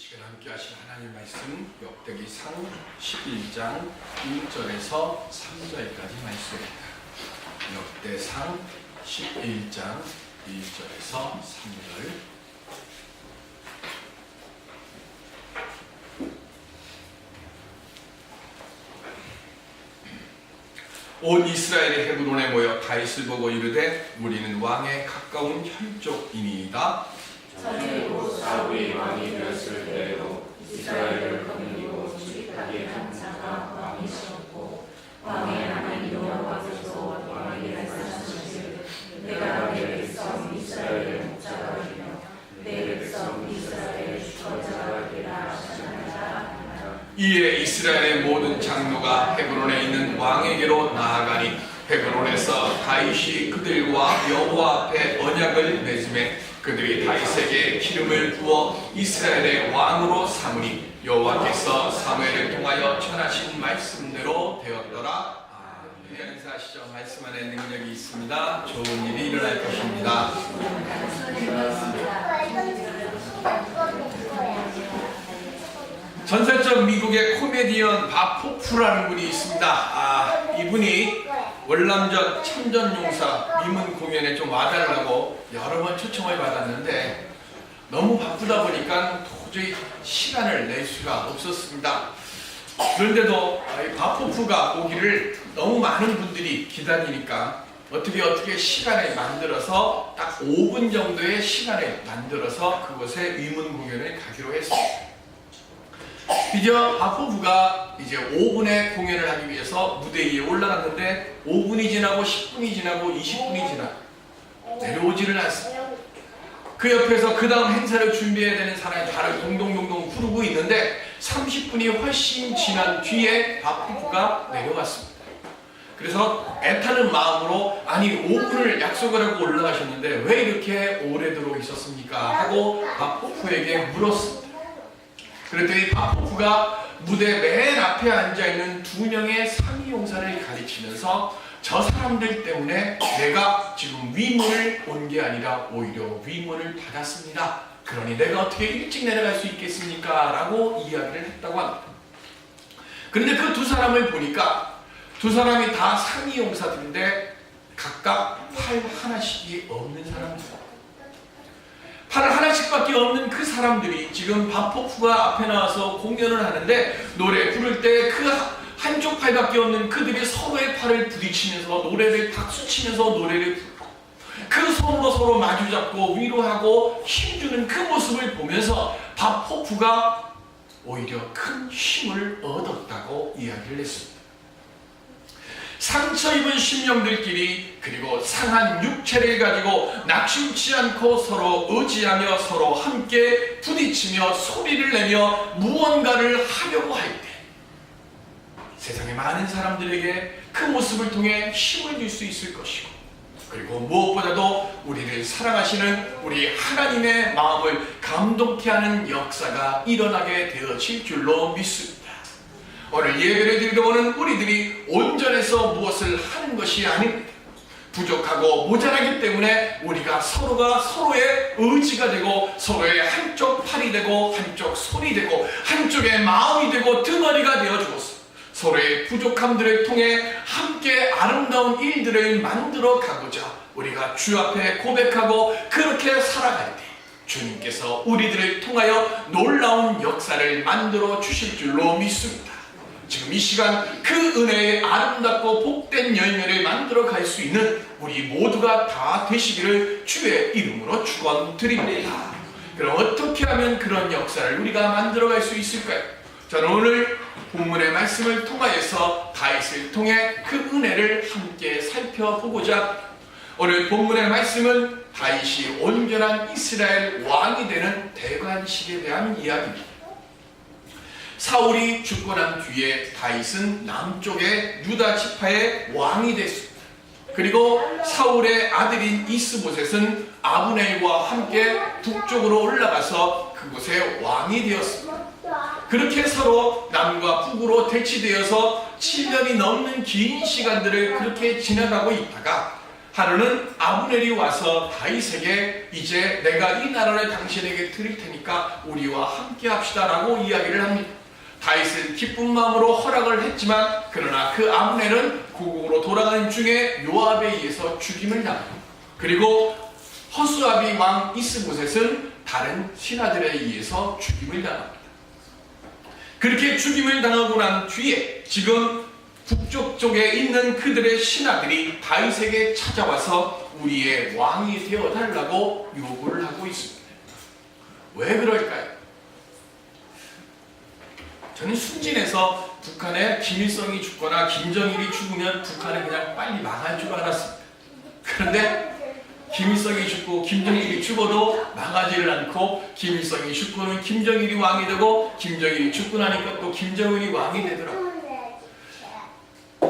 시간 함께 하신 하나님 말씀 역대기상 11장 1절에서 3절까지 말씀입니다. 역대상 11장 1절에서 3절. 온 이스라엘이 헤브론에 모여 다윗을 보고 이르되 우리는 왕에 가까운 혈족이니이다. 사무엘이 사울이 왕이 되었을 때에도 이스라엘을 거느리고 주직하게 한 자가 왕이시었고 왕의 하나님 여호와께서 왕에게 말씀하시기를 내가 내 백성 이스라엘의 목자가 되며 내 백성 이스라엘의 주권자가 되라 하시나이다. 이에 이스라엘의 모든 장로가 헤브론에 있는 왕에게로 나아가니 헤브론에서 다윗이 그들과 여호와 앞에 언약을 맺음에 그들이 다윗에게 기름을 부어 이스라엘의 왕으로 삼으니 여호와께서 사무엘을 통하여 전하신 말씀대로 되었더라. 아멘. 인사하시죠. 말씀 안에 능력이 있습니다. 좋은 일이 일어날 것입니다. 전설적 미국의 코미디언 밥 호프라는 분이 있습니다. 이분이 월남전 참전용사 미문 공연에 좀 와달라고 여러 번 초청을 받았는데 너무 바쁘다 보니까 도저히 시간을 낼 수가 없었습니다. 그런데도 밥 호프가 오기를 너무 많은 분들이 기다리니까 어떻게 시간을 만들어서 딱 5분 정도의 시간을 만들어서 그곳에 위문 공연을 가기로 했습니다. 드디어 바포부가 이제 5분의 공연을 하기 위해서 무대 위에 올라갔는데 5분이 지나고 10분이 지나고 20분이 지나고 내려오지를 않습니다. 그 옆에서 그 다음 행사를 준비해야 되는 사람이 발을 동동동동 구르고 있는데 30분이 훨씬 지난 뒤에 바포부가 내려왔습니다. 그래서 애타는 마음으로 아니 5분을 약속을 하고 올라가셨는데 왜 이렇게 오래 들어 있었습니까? 하고 바포부에게 물었습니다. 그랬더니 바포프가 무대 맨 앞에 앉아있는 2명의 상위용사를 가리키면서 저 사람들 때문에 내가 지금 위문을 온 게 아니라 오히려 위문을 받았습니다. 그러니 내가 어떻게 일찍 내려갈 수 있겠습니까? 라고 이야기를 했다고 합니다. 그런데 그 두 사람을 보니까 두 사람이 다 상위용사들인데 각각 팔 하나씩이 없는 사람들. 팔 하나씩밖에 없는 그 사람들이 지금 바포프가 앞에 나와서 공연을 하는데 노래 부를 때 그 한쪽 팔밖에 없는 그들이 서로의 팔을 부딪히면서 노래를 박수치면서 노래를 부르고 그 손으로 서로 마주잡고 위로하고 힘주는 그 모습을 보면서 바포프가 오히려 큰 힘을 얻었다고 이야기를 했습니다. 상처 입은 심령들끼리 그리고 상한 육체를 가지고 낙심치 않고 서로 의지하며 서로 함께 부딪히며 소리를 내며 무언가를 하려고 할 때 세상의 많은 사람들에게 그 모습을 통해 힘을 줄 수 있을 것이고 그리고 무엇보다도 우리를 사랑하시는 우리 하나님의 마음을 감동케 하는 역사가 일어나게 되어질 줄로 믿습니다. 오늘 예배를 드리러 오는 우리들이 온전해서 무엇을 하는 것이 아닙니다. 부족하고 모자라기 때문에 우리가 서로가 서로의 의지가 되고 서로의 한쪽 팔이 되고 한쪽 손이 되고 한쪽의 마음이 되고 등허리가 되어주고서 서로의 부족함들을 통해 함께 아름다운 일들을 만들어 가고자 우리가 주 앞에 고백하고 그렇게 살아갈 때 주님께서 우리들을 통하여 놀라운 역사를 만들어 주실 줄로 믿습니다. 지금 이 시간 그 은혜의 아름답고 복된 열매를 만들어 갈 수 있는 우리 모두가 다 되시기를 주의 이름으로 축원드립니다. 그럼 어떻게 하면 그런 역사를 우리가 만들어 갈 수 있을까요? 저는 오늘 본문의 말씀을 통하여서 다윗을 통해 그 은혜를 함께 살펴보고자 오늘 본문의 말씀은 다윗이 온전한 이스라엘 왕이 되는 대관식에 대한 이야기입니다. 사울이 죽고 난 뒤에 다윗은 남쪽의 유다 지파의 왕이 됐습니다. 그리고 사울의 아들인 이스보셋은 아브넬과 함께 북쪽으로 올라가서 그곳의 왕이 되었습니다. 그렇게 서로 남과 북으로 대치되어서 7년이 넘는 긴 시간들을 그렇게 지나가고 있다가 하루는 아브넬이 와서 다윗에게 이제 내가 이 나라를 당신에게 드릴 테니까 우리와 함께 합시다 라고 이야기를 합니다. 다윗은 기쁜 마음으로 허락을 했지만 그러나 그 아브넬은 고국으로 돌아가는 중에 요압에 의해서 죽임을 당합니다. 그리고 허수아비 왕 이스보셋은 다른 신하들에 의해서 죽임을 당합니다. 그렇게 죽임을 당하고 난 뒤에 지금 북쪽 쪽에 있는 그들의 신하들이 다윗에게 찾아와서 우리의 왕이 되어달라고 요구를 하고 있습니다. 왜 그럴까요? 저는 순진해서 북한에 김일성이 죽거나 김정일이 죽으면 북한은 그냥 빨리 망할 줄 알았습니다. 그런데 김일성이 죽고 김정일이 죽어도 망하지를 않고 김일성이 죽고는 김정일이 왕이 되고 김정일이 죽고 나니까 또 김정은이 왕이 되더라고요.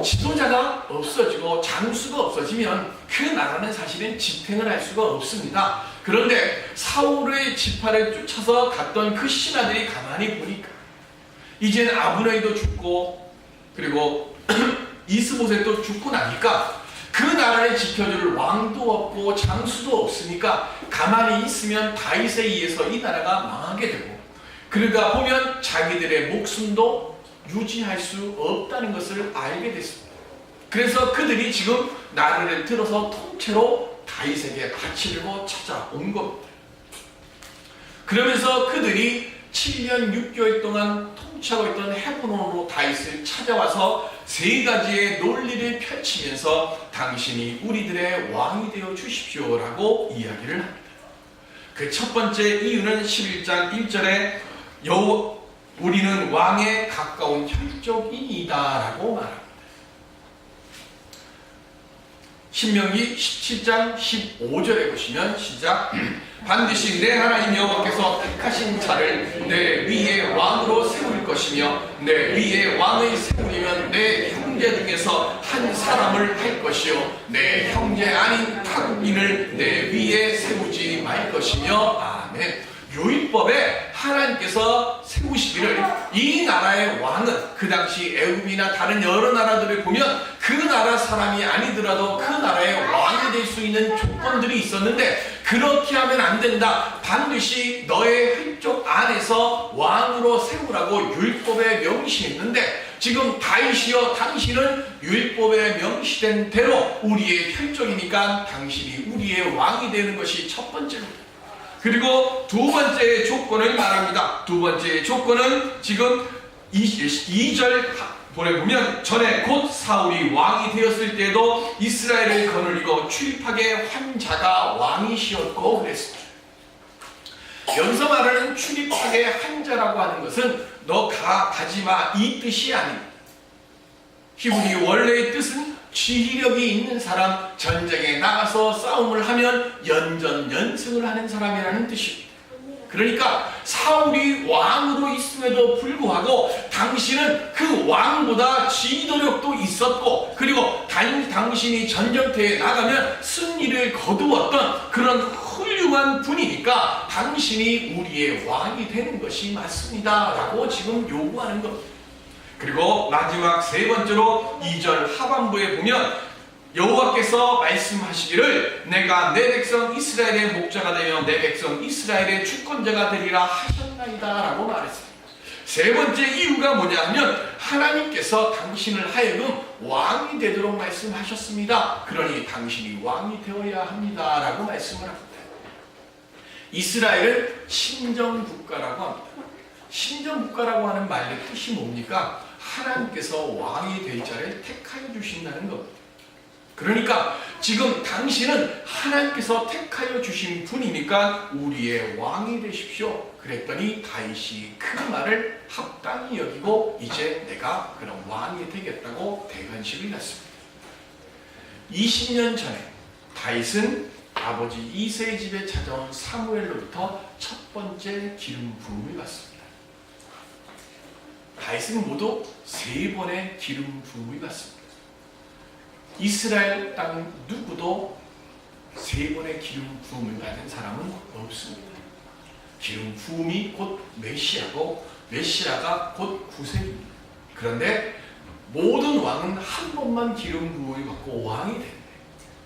지도자가 없어지고 장수가 없어지면 그 나라는 사실은 집행을 할 수가 없습니다. 그런데 사울의 지파를 쫓아서 갔던 그 신하들이 가만히 보니까 이제는 아브넬도 죽고 그리고 이스보셋도 죽고 나니까 그 나라를 지켜줄 왕도 없고 장수도 없으니까 가만히 있으면 다윗에 의해서 이 나라가 망하게 되고 그러다 보면 자기들의 목숨도 유지할 수 없다는 것을 알게 됐습니다. 그래서 그들이 지금 나라를 들어서 통째로 다윗에게 바치려고 찾아온 겁니다. 그러면서 그들이 7년 6개월 동안 통치하고 있던 헤브론으로 다윗을 찾아와서 세 가지의 논리를 펼치면서 당신이 우리들의 왕이 되어 주십시오라고 이야기를 합니다. 그 첫 번째 이유는 11장 1절에 우리는 왕에 가까운 혈족이니이다 라고 말합니다. 신명기 17장 15절에 보시면 시작. 반드시 내 하나님 여호와께서 택하신 자를 내 위에 왕으로 세울 것이며 내 위에 왕을 세우려면 내 형제 중에서 한 사람을 할 것이요 내 형제 아닌 타국인을 내 위에 세우지 말 것이며 아멘. 율법에 하나님께서 세우시기를 이 나라의 왕은 그 당시 애굽이나 다른 여러 나라들을 보면 그 나라 사람이 아니더라도 그 나라의 왕이 될 수 있는 조건들이 있었는데 그렇게 하면 안 된다. 반드시 너의 혈족 안에서 왕으로 세우라고 율법에 명시했는데 지금 다윗이여 당신은 율법에 명시된 대로 우리의 혈족이니까 당신이 우리의 왕이 되는 것이 첫 번째입니다. 그리고 두 번째 조건을 말합니다. 두 번째 조건은 지금 2절 보면 전에 곧 사울이 왕이 되었을 때도 이스라엘을 거느리고 출입하게 한 자가 왕이시었고 그랬습니다. 여기서 말하는 출입하게 한 자라고 하는 것은 너 가지마 이 뜻이 아닙니다. 히브리 원래의 뜻은 지휘력이 있는 사람, 전쟁에 나가서 싸움을 하면 연전연승을 하는 사람이라는 뜻입니다. 그러니까 사울이 왕으로 있음에도 불구하고 당신은 그 왕보다 지도력도 있었고 그리고 당신이 전쟁터에 나가면 승리를 거두었던 그런 훌륭한 분이니까 당신이 우리의 왕이 되는 것이 맞습니다 라고 지금 요구하는 겁니다. 그리고 마지막 세 번째로 2절 하반부에 보면 여호와께서 말씀하시기를 내가 내 백성 이스라엘의 목자가 되며 내 백성 이스라엘의 주권자가 되리라 하셨나이다 라고 말했습니다. 세 번째 이유가 뭐냐 하면 하나님께서 당신을 하여금 왕이 되도록 말씀하셨습니다. 그러니 당신이 왕이 되어야 합니다 라고 말씀을 합니다. 이스라엘은 신정국가라고 합니다. 신정국가라고 하는 말의 뜻이 뭡니까? 하나님께서 왕이 될 자를 택하여 주신다는 겁니다. 그러니까 지금 당신은 하나님께서 택하여 주신 분이니까 우리의 왕이 되십시오. 그랬더니 다윗이 그 말을 합당히 여기고 이제 내가 그런 왕이 되겠다고 대관식을 났습니다. 20년 전에 다윗은 아버지 이새의 집에 찾아온 사무엘로부터 첫 번째 기름 부음을 받습니다. 다윗은 모두 3번의 기름 부음을 받습니다. 이스라엘 땅 누구도 3번의 기름 부음을 받은 사람은 없습니다. 기름 부음이 곧 메시아고 메시아가 곧 구세입니다. 그런데 모든 왕은 한 번만 기름 부음을 받고 왕이 되는데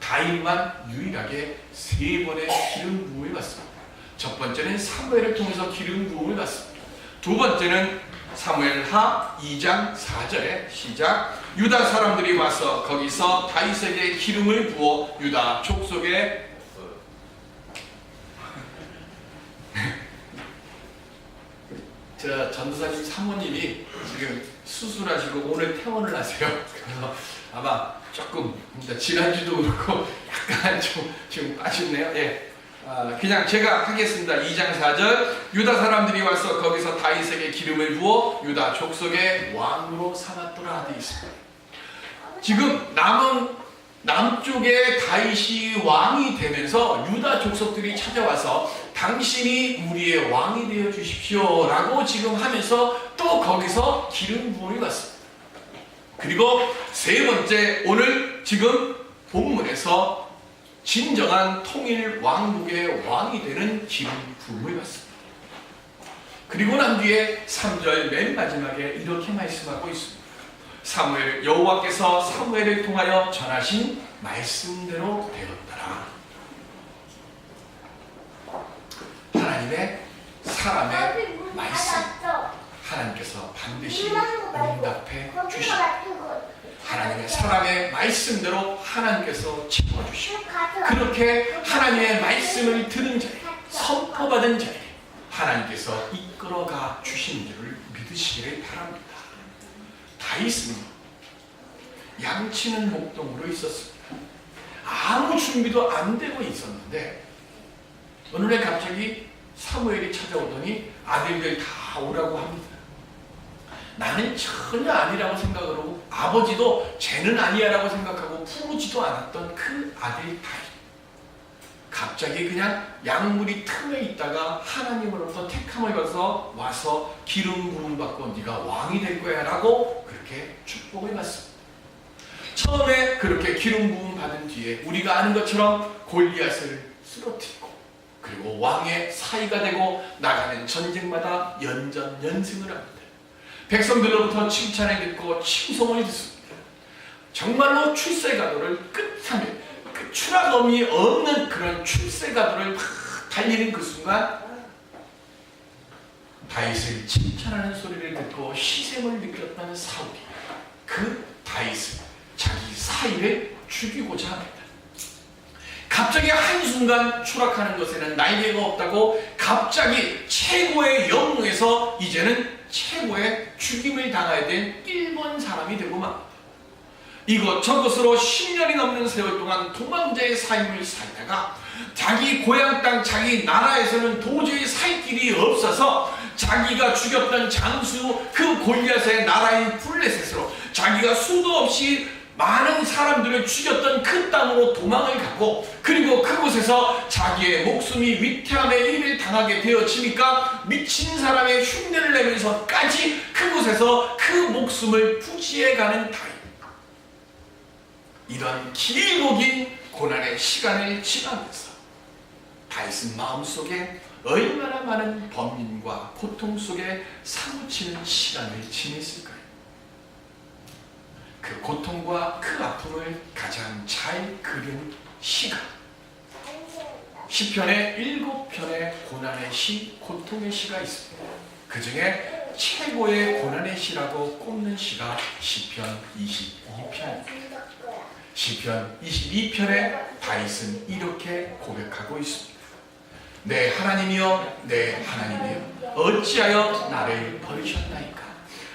다윗만 유일하게 3번의 기름 부음을 받습니다. 첫 번째는 사무엘을 통해서 기름 부음을 받습니다. 두 번째는 사무엘하 2장 4절에 시작. 유다 사람들이 와서 거기서 다윗에게 기름을 부어 유다 족속에 저 전도사님 사모님이 지금 수술하시고 오늘 퇴원을 하세요. 그래서 아마 조금 지난주도 그렇고 약간 좀 지금 아쉽네요. 예. 그냥 제가 하겠습니다. 2장 4절. 유다 사람들이 와서 거기서 다윗에게 기름을 부어 유다 족속의 왕으로 삼았더라 되어 있습니다. 지금 남쪽에 다윗이 왕이 되면서 유다 족속들이 찾아와서 당신이 우리의 왕이 되어 주십시오 라고 지금 하면서 또 거기서 기름 부음이 왔습니다. 그리고 세 번째, 오늘 지금 본문에서 진정한 통일 왕국의 왕이 되는 기름 부음을 받습니다. 그리고 난 뒤에 3절 맨 마지막에 이렇게 말씀하고 있습니다. 사무엘 여호와께서 사무엘을 통하여 전하신 말씀대로 되었더라. 하나님의 사람의 말씀, 하나님께서 반드시 응답해 주십니다. 하나님의 사람의 말씀대로 하나님께서 채워주시고, 그렇게 하나님의 말씀을 들은 자에게, 선포받은 자에게 하나님께서 이끌어가 주시는 줄을 믿으시기를 바랍니다. 다윗은 양치는 목동으로 있었습니다. 아무 준비도 안 되고 있었는데 어느 날 갑자기 사무엘이 찾아오더니 아들들 다 오라고 합니다. 나는 전혀 아니라고 생각을 하고 아버지도 쟤는 아니야라고 생각하고 부르지도 않았던 그 아들 다윗. 갑자기 그냥 약물이 틈에 있다가 하나님으로부터 택함을 받아서 와서 기름 부음 받고 네가 왕이 될 거야 라고 그렇게 축복을 받습니다. 처음에 그렇게 기름 부음 받은 뒤에 우리가 아는 것처럼 골리앗을 쓰러뜨리고, 그리고 왕의 사이가 되고 나가는 전쟁마다 연전연승을 합니다. 백성들로부터 칭찬을 듣고 칭송을 듣습니다. 정말로 출세가도를 끝하며 그 추락음이 없는 그런 출세가도를 막 달리는 그 순간 다윗을 칭찬하는 소리를 듣고 시샘을 느꼈던 사울이 그 다윗을 자기 사이를 죽이고자 합니다. 갑자기 한순간 추락하는 것에는 날개가 없다고 갑자기 최고의 영웅에서 이제는 최고의 죽임을 당해야 될 일본 사람이 되고 맙니다. 이것저것으로 10년이 넘는 세월 동안 도망자의 삶을 살다가 자기 고향 땅, 자기 나라에서는 도저히 살 길이 없어서 자기가 죽였던 장수 그 골리앗의 나라인 블레셋으로 자기가 수도 없이 많은 사람들을 죽였던 그 땅으로 도망을 가고, 그리고 그곳에서 자기의 목숨이 위태함의 일을 당하게 되어지니까 미친 사람의 흉내를 내면서까지 그곳에서 그 목숨을 부지해가는 다윗. 이런 길고 긴 고난의 시간을 지나면서 다윗은 마음속에 얼마나 많은 번민과 고통 속에 사무치는 시간을 지냈을까요? 그 고통과 그 아픔을 가장 잘 그린 시가 시편의 7편의 고난의 시, 고통의 시가 있습니다. 그 중에 최고의 고난의 시라고 꼽는 시가 시편 22편입니다. 시편 22편에 다윗은 이렇게 고백하고 있습니다. 내 하나님이여, 내 하나님이여, 어찌하여 나를 버리셨나이까?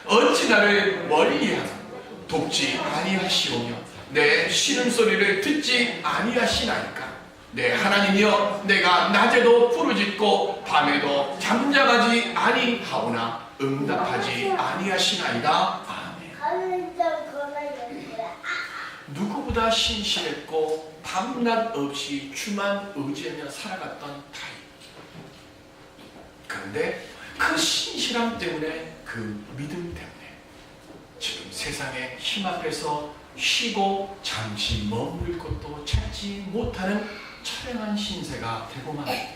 어찌 나를 멀리하고 돕지 아니하시오며 내 신음소리를 듣지 아니하시나이까? 내 하나님이여, 내가 낮에도 부르짖고 밤에도 잠잠하지 아니하오나 응답하지 아니하시나이다. 아멘. 누구보다 신실했고 밤낮 없이 주만 의지하며 살아갔던 다윗. 그런데 그 신실함 때문에, 그 믿음 때문에 지금 세상의 힘 앞에서 쉬고 잠시 머무를 것도 찾지 못하는 처량한 신세가 되고 맙니다.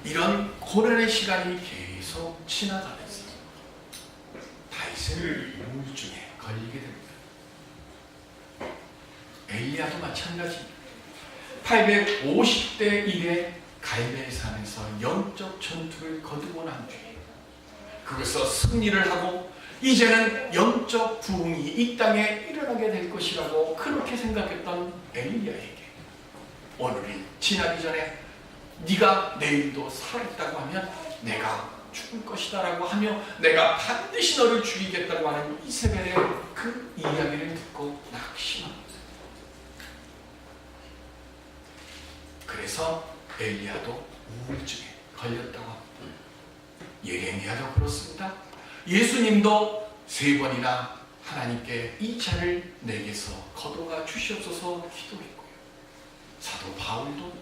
이런 고난의 시간이 계속 지나가면서 다윗은 우울증에 걸리게 됩니다. 엘리야도 마찬가지입니다. 850대 1의 갈멜산에서 영적 전투를 거두고 난 뒤에 거기서 승리를 하고 이제는 영적 부흥이 이 땅에 일어나게 될 것이라고 그렇게 생각했던 엘리야에게 오늘이 지나기 전에 네가 내일도 살아있다고 하면 내가 죽을 것이다 라고 하며 내가 반드시 너를 죽이겠다고 하는 이세벨의 그 이야기를 듣고 낙심합니다. 그래서 엘리야도 우울증에 걸렸다고 합니다. 예레미야도 그렇습니다. 예수님도 3번이나 하나님께 이 자를 내게서 거둬가 주시옵소서 기도했고요. 사도 바울도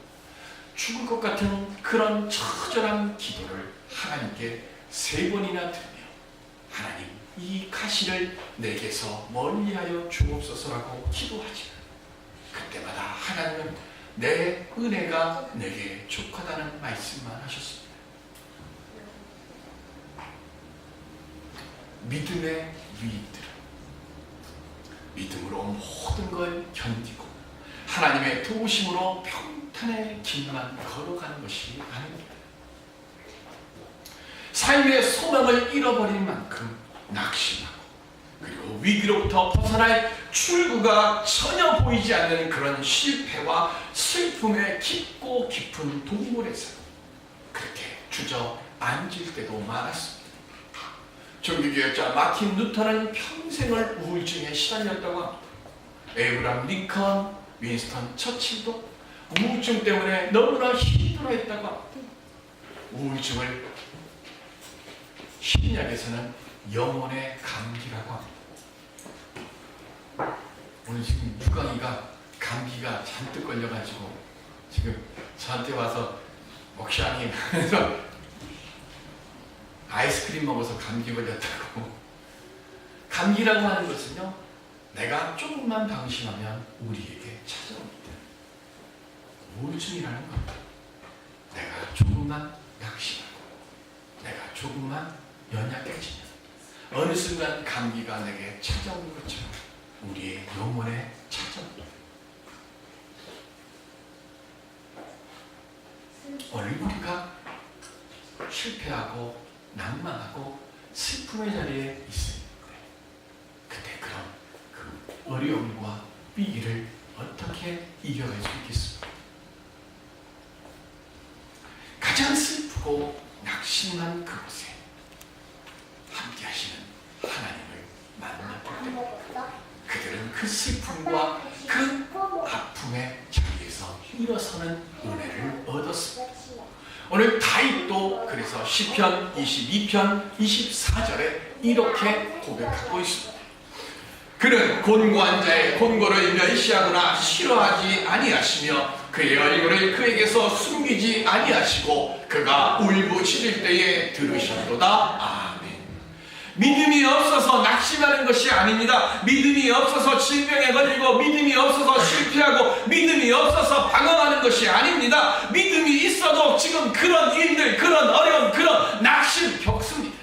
죽을 것 같은 그런 처절한 기도를 하나님께 3번이나 드리며 하나님 이 가시를 내게서 멀리하여 주옵소서라고 기도하지만 그때마다 하나님은 내 은혜가 내게 족하다는 말씀만 하셨습니다. 믿음의 위인들은 믿음으로 모든 걸 견디고 하나님의 도우심으로 평탄의 길만 걸어가는 것이 아닙니다. 삶의 소망을 잃어버릴 만큼 낙심하고 그리고 위기로부터 벗어날 출구가 전혀 보이지 않는 그런 실패와 슬픔의 깊고 깊은 동물에서 그렇게 주저앉을 때도 많았습니다. 종교개혁자 마틴 루터는 평생을 우울증에 시달렸다고 합니다. 에이브람 링컨, 윈스턴 처칠도 우울증 때문에 너무나 힘들어했다고 합니다. 우울증을 심리학에서는 영혼의 감기라고 합니다. 오늘 지금 유광이가 감기가 잔뜩 걸려가지고 지금 저한테 와서 목사님 그래서 아이스크림 먹어서 감기 걸렸다고. 감기라고 하는 것은요, 내가 조금만 방심하면 우리에게 찾아옵니다. 우울증이라는 겁니다. 내가 조금만 낙심하고 내가 조금만 연약해지면 어느 순간 감기가 내게 찾아오는 것처럼 우리의 영혼에 찾아옵니다. 오늘 우리가 실패하고 낭만하고 슬픔의 자리에 있을 때 그때 그런 그 어려움과 위기를 어떻게 이겨갈 수 있겠습니까? 가장 슬프고 낙심한 그곳에 함께 하시는 하나님을 만났을 때 그들은 그 슬픔과 그 아픔의 자리에서 일어서는 은혜를 얻었습니다. 오늘 다윗도 그래서 시편 22편 24절에 이렇게 고백하고 있습니다. 그는 곤고한 자의 곤고를 멸시하거나 싫어하지 아니하시며 그의 얼굴을 그에게서 숨기지 아니하시고 그가 울부짖을 때에 들으셨도다. 믿음이 없어서 낙심하는 것이 아닙니다. 믿음이 없어서 질병에 걸리고 믿음이 없어서 실패하고 믿음이 없어서 방황하는 것이 아닙니다. 믿음이 있어도 지금 그런 일들, 그런 어려움, 그런 낙심 겪습니다.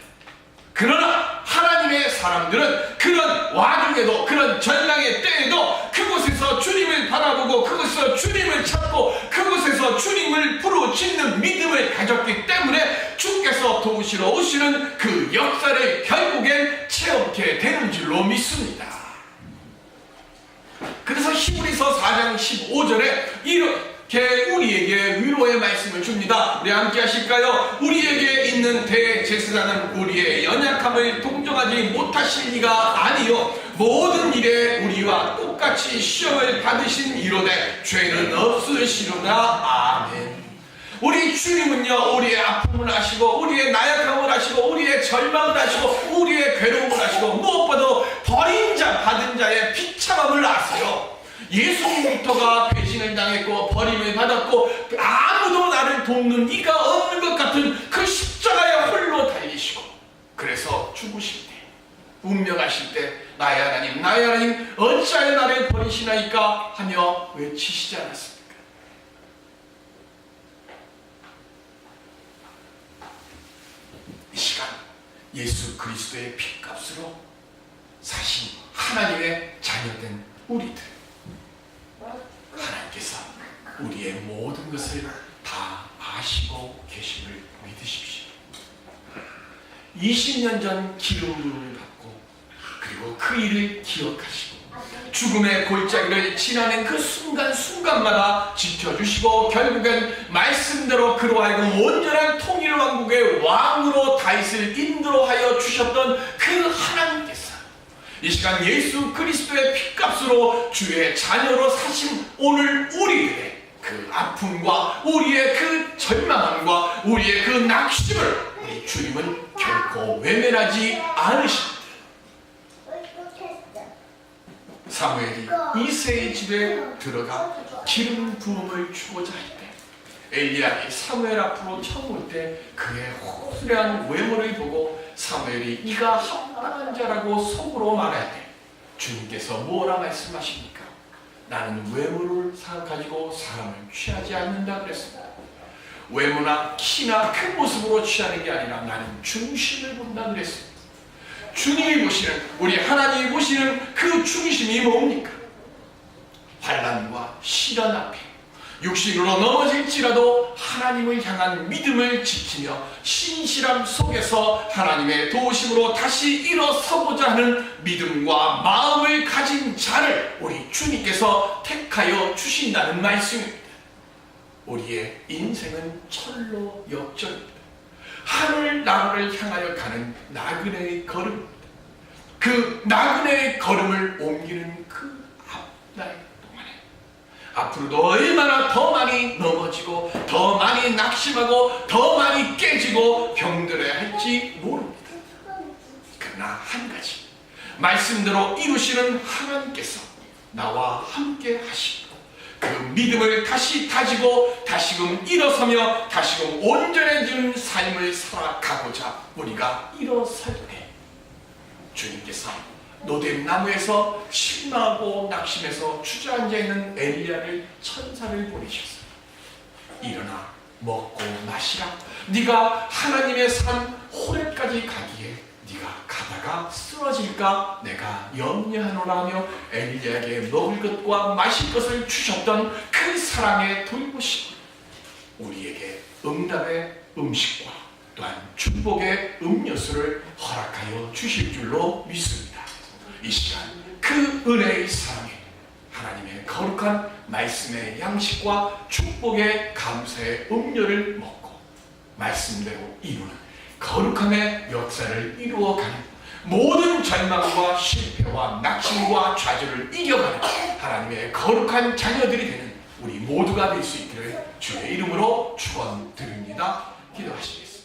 그러나 하나님의 사람들은 그런 와중에도 그런 전랑의 때에도 그곳에서 주님을 바라보고 그곳에서 주님을 찾고 그곳에서 주님을 부르짖는 믿음을 가졌기 때문에 주께서 도우시러 오시는 그 역사를 결국엔 체험케 되는 줄로 믿습니다. 그래서 히브리서 4장 15절에 이렇게 우리에게 위로의 말씀을 줍니다. 우리 함께 하실까요? 우리에게 있는 대제사장은 우리의 연약함을 동정하지 못하실 리가 아니요 모든 일에 우리와 똑같이 시험을 받으신 이로되 죄는 없으시로다. 아멘. 우리 주님은요, 우리의 아픔을 아시고 우리의 나약함을 아시고 우리의 절망을 아시고 우리의 괴로움을 아시고 무엇보다도 버림자 받은 자의 비참함을 아세요. 예수님부터가 배신을 당했고 버림을 받았고 아무도 나를 돕는 이가 없는 것 같은 그 십자가에 홀로 달리시고 그래서 죽으실 때 운명하실 때 나의 하나님 나의 하나님 어찌하여 나를 버리시나이까 하며 외치시지 않았습니까? 이 시간 예수 그리스도의 피값으로 사신 하나님의 자녀된 우리들 우리의 모든 것을 다 아시고 계심을 믿으십시오. 20년 전 기름 부음을 받고 그리고 그 일을 기억하시고 죽음의 골짜기를 지나는 그 순간순간마다 지켜주시고 결국엔 말씀대로 그로 하여금 온전한 통일왕국의 왕으로 다윗을 인도하여 주셨던 그 하나님께서 이 시간 예수 그리스도의 핏값으로 주의 자녀로 사신 오늘 우리들의 그 아픔과 우리의 그 절망함과 우리의 그 낙심을 우리 주님은 결코 외면하지 않으십니다. 사무엘이 이새의 집에 들어가 기름 부음을 주고자 할 때 엘리야가 사무엘 앞으로 처음 올 때 그의 호술한 외모를 보고 사무엘이 이가 합당한 자라고 속으로 말할 때 주님께서 뭐라 말씀하십니까? 나는 외모를 가지고 사람을 취하지 않는다 그랬습니다. 외모나 키나 큰 모습으로 취하는 게 아니라 나는 중심을 본다 그랬습니다. 주님이 보시는, 우리 하나님이 보시는 그 중심이 뭡니까? 환난과 시련 앞에 육신으로 넘어질지라도 하나님을 향한 믿음을 지키며 신실함 속에서 하나님의 도우심으로 다시 일어서고자 하는 믿음과 마음을 가진 자를 우리 주님께서 택하여 주신다는 말씀입니다. 우리의 인생은 철로 역전입니다. 하늘 나라를 향하여 가는 나그네의 걸음입니다. 그 나그네의 걸음을 옮기는 그 앞날 동안에 앞으로도 얼마나 더 많이 넘어지고 더 많이 낙심하고 더 많이 깨지고 병들어야 할지 모릅니다. 그러나 한 가지 말씀대로 이루시는 하나님께서 나와 함께 하시고 그 믿음을 다시 다지고 다시금 일어서며 다시금 온전해지는 삶을 살아가고자 우리가 일어설 때 주님께서 노뎀 나무에서 실망하고 낙심해서 주저앉아 있는 엘리야를 천사를 보내셨어요. 일어나 먹고 마시라. 네가 하나님의 산 호렙까지 가기에 네가 가다가 쓰러질까 내가 염려하노라 하며 엘리야에게 먹을 것과 마실 것을 주셨던 그 사랑의 돌보심, 우리에게 응답의 음식과 또한 축복의 음료수를 허락하여 주실 줄로 믿습니다. 이 시간 그 은혜의 사랑에 하나님의 거룩한 말씀의 양식과 축복의 감사의 음료를 먹고 말씀대로 이루는 거룩함의 역사를 이루어가는 모든 절망과 실패와 낙심과 좌절을 이겨가는 하나님의 거룩한 자녀들이 되는 우리 모두가 될 수 있기를 주의 이름으로 축원드립니다. 기도하시겠습니다.